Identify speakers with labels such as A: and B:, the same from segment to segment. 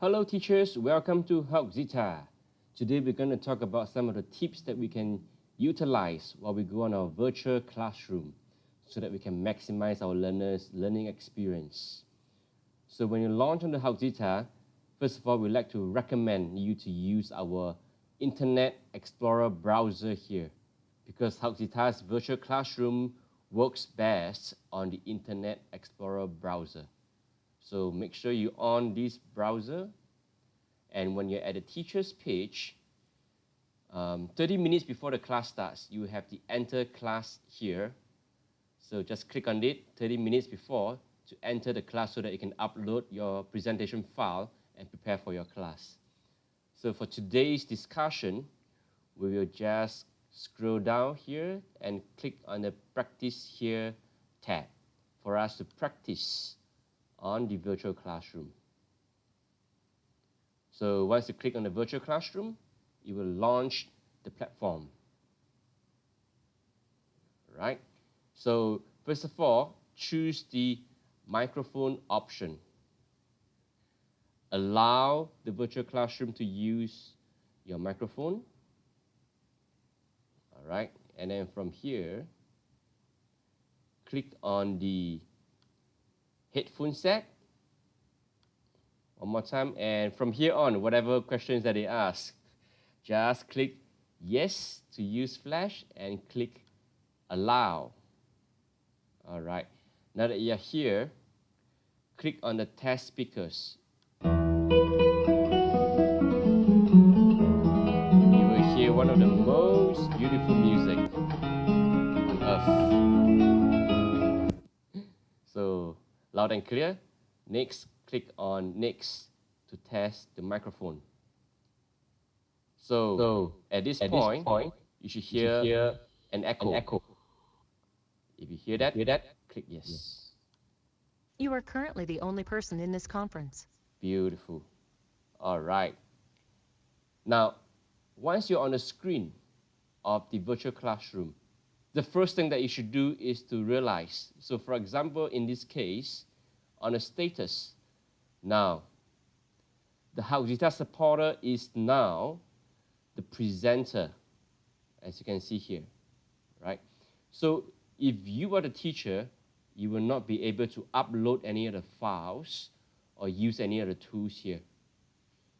A: Hello teachers, welcome to Hoczita. Today we're going to talk about some of the tips that we can utilize while we go on our virtual classroom so that we can maximize our learners' learning experience. So when you launch on the Hoczita, first of all, we'd like to recommend you to use our Internet Explorer browser here because Hoczita's virtual classroom works best on the Internet Explorer browser. So make sure you on this browser, and when you're at the teacher's page, 30 minutes before the class starts, you have the enter class here. So just click on it 30 minutes before to enter the class so that you can upload your presentation file and prepare for your class. So for today's discussion, we will just scroll down here and click on the Practice Here tab for us to practice on the virtual classroom. So once you click on the virtual classroom, it will launch the platform. Right? So first of all, choose the microphone option. Allow the virtual classroom to use your microphone. All right, and then from here, click on the headphone set. One more time, and from here on, whatever questions that they ask, just click yes to use flash and click allow. All right, now that you're here, click on the test speakers. You will hear one of the most beautiful music on earth. So, loud and clear. Next, click on next to test the microphone. So at this point, you should hear an echo. If you hear that, click yes.
B: You are currently the only person in this conference.
A: Beautiful. All right. Now, once you're on the screen of the virtual classroom, the first thing that you should do is to realize. So for example, in this case, on the status, now, the Hoczita supporter is now the presenter, as you can see here, right? So if you are the teacher, you will not be able to upload any of the files or use any of the tools here.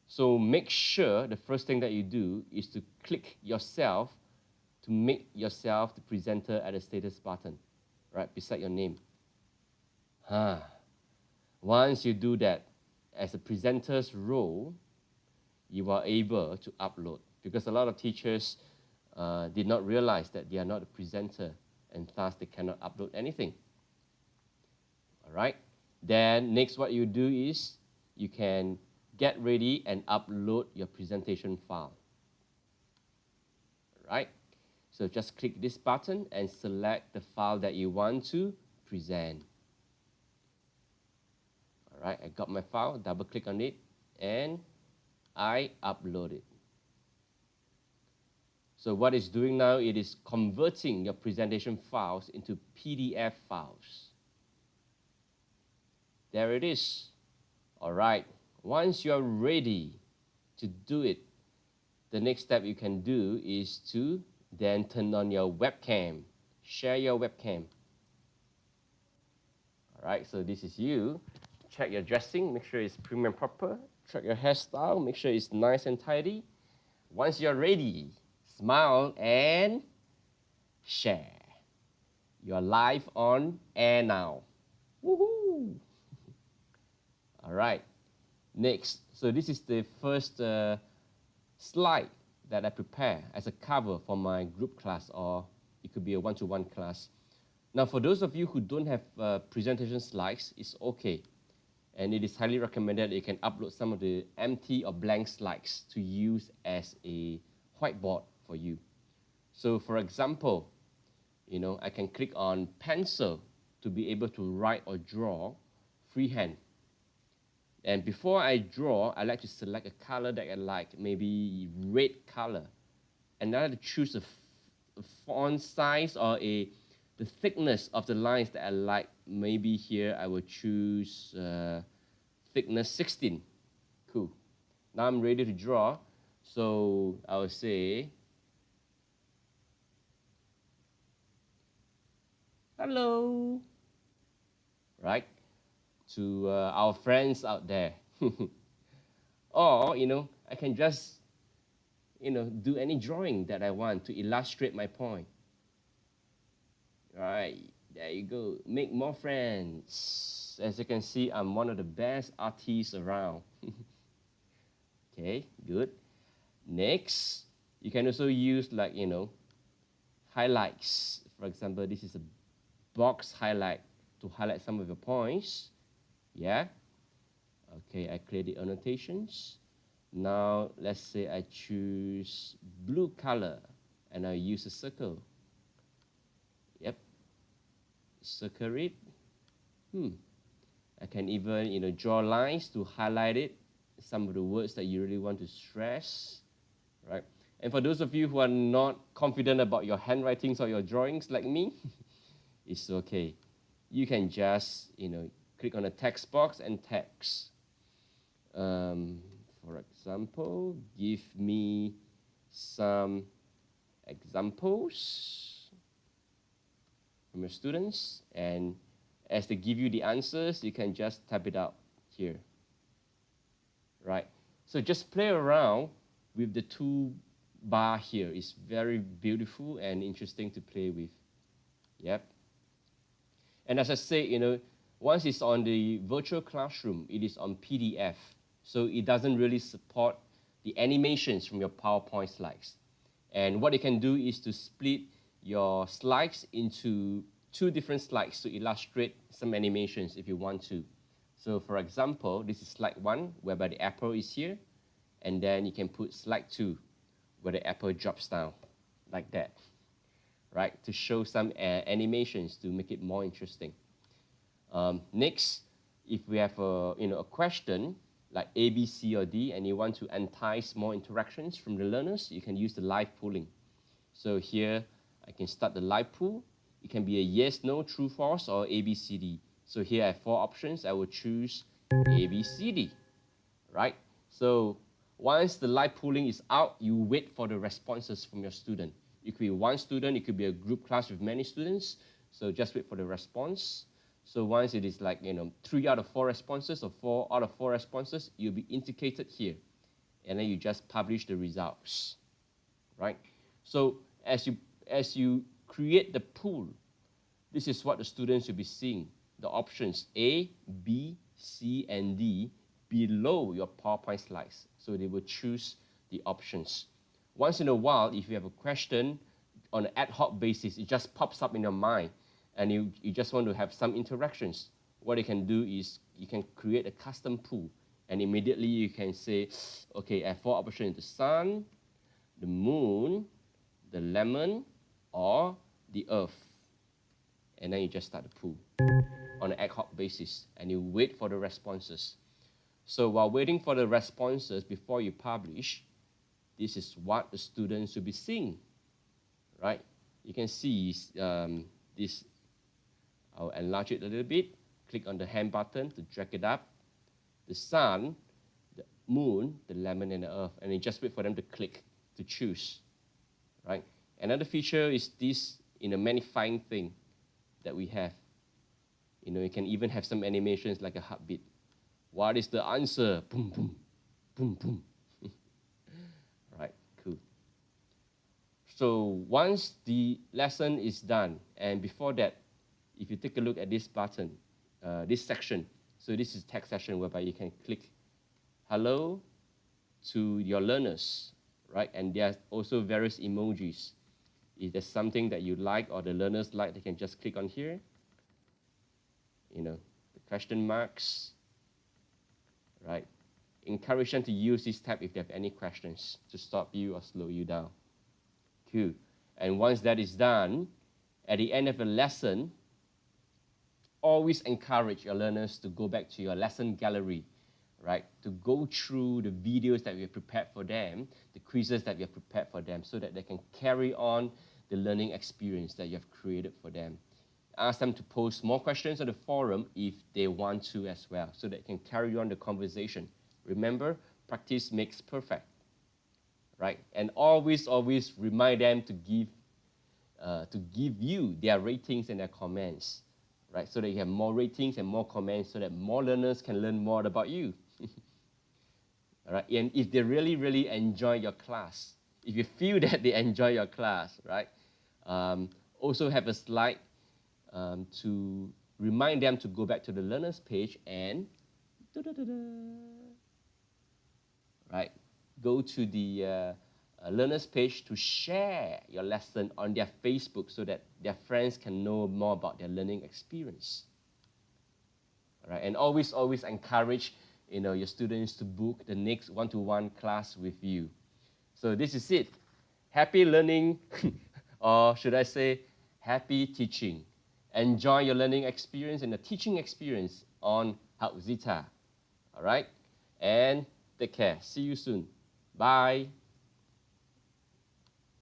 A: So make sure the first thing that you do is to click yourself to make yourself the presenter at the status button, right, beside your name. Once you do that, as a presenter's role, you are able to upload because a lot of teachers did not realize that they are not a presenter and thus they cannot upload anything. All right. Then next what you do is you can get ready and upload your presentation file. All right. So just click this button and select the file that you want to present. All right, I got my file, double click on it, and I upload it. So what it's doing now, it is converting your presentation files into PDF files. There it is. All right, once you're ready to do it, the next step you can do is to then turn on your webcam. Share your webcam. All right, so this is you. Check your dressing, make sure it's prim and proper. Check your hairstyle, make sure it's nice and tidy. Once you're ready, smile and share. You're live on air now. Woohoo! All right, next. So this is the first slide that I prepare as a cover for my group class, or it could be a one-to-one class. Now, for those of you who don't have presentation slides, it's okay. And it is highly recommended that you can upload some of the empty or blank slides to use as a whiteboard for you. So for example, I can click on pencil to be able to write or draw freehand. And before I draw, I like to select a color that I like, maybe red color. And I like to choose a font size or the thickness of the lines that I like. Maybe here I will choose thickness 16 Cool. Now I'm ready to draw. So I will say, hello, right, to our friends out there. Or, I can just, do any drawing that I want to illustrate my point. Right, there you go. Make more friends. As you can see, I'm one of the best artists around. Okay, good. Next, you can also use highlights. For example, this is a box highlight to highlight some of your points. Yeah. Okay, I create the annotations. Now, let's say I choose blue color and I use a circle. Yep. Circle it. I can even, draw lines to highlight it, some of the words that you really want to stress, right? And for those of you who are not confident about your handwritings or your drawings like me, it's okay. You can just, click on the text box and text. For example, give me some examples from your students, and as they give you the answers, you can just type it out here. Right? So just play around with the toolbar here. It's very beautiful and interesting to play with. Yep. And as I say, once it's on the virtual classroom, it is on PDF. So it doesn't really support the animations from your PowerPoint slides. And what you can do is to split your slides into 2 different slides to illustrate some animations if you want to. So for example, this is slide 1, whereby the apple is here. And then you can put slide 2, where the apple drops down, like that. Right, to show some animations to make it more interesting. Next, if we have a question like A, B, C, or D, and you want to entice more interactions from the learners, you can use the live polling. So here, I can start the live poll. It can be a yes, no, true, false, or A, B, C, D. So here I have 4 options. I will choose A, B, C, D, right? So once the live polling is out, you wait for the responses from your student. It could be 1 student, it could be a group class with many students. So just wait for the response. So once it is 3 out of 4 responses or 4 out of 4 responses, you'll be indicated here. And then you just publish the results, right? So as you create the pool, this is what the students will be seeing. The options A, B, C, and D below your PowerPoint slides. So they will choose the options. Once in a while, if you have a question on an ad hoc basis, it just pops up in your mind, and you just want to have some interactions. What you can do is you can create a custom pool, and immediately you can say, okay, I have 4 options: the sun, the moon, the lemon, or the earth. And then you just start the pool on an ad hoc basis, and you wait for the responses. So while waiting for the responses before you publish, this is what the students will be seeing, right? You can see this. I'll enlarge it a little bit. Click on the hand button to drag it up. The sun, the moon, the lemon, and the earth. And you just wait for them to click to choose, right? Another feature is this magnifying thing that we have. You can even have some animations like a heartbeat. What is the answer? Boom, boom, boom, boom. Right, cool. So once the lesson is done, and before that, if you take a look at this button, this section, so this is text session whereby you can click hello to your learners, right? And there are also various emojis. If there's something that you like or the learners like, they can just click on here. The question marks, right? Encourage them to use this tab if they have any questions to stop you or slow you down. Cool. And once that is done, at the end of a lesson, always encourage your learners to go back to your lesson gallery, right? To go through the videos that we have prepared for them, the quizzes that we have prepared for them, so that they can carry on the learning experience that you have created for them. Ask them to post more questions on the forum if they want to as well, so that they can carry on the conversation Remember, practice makes perfect, right? And always, always remind them to give you their ratings and their comments, right? So that you have more ratings and more comments so that more learners can learn more about you. All right? And if they really, really enjoy your class, if you feel that they enjoy your class, right? Also have a slide to remind them to go back to the learners page and right, go to the learners page to share your lesson on their Facebook so that their friends can know more about their learning experience. All right, and always, always encourage your students to book the next one-to-one class with you. So this is it. Happy learning, or should I say, happy teaching. Enjoy your learning experience and the teaching experience on Hoczita. All right? And take care. See you soon. Bye.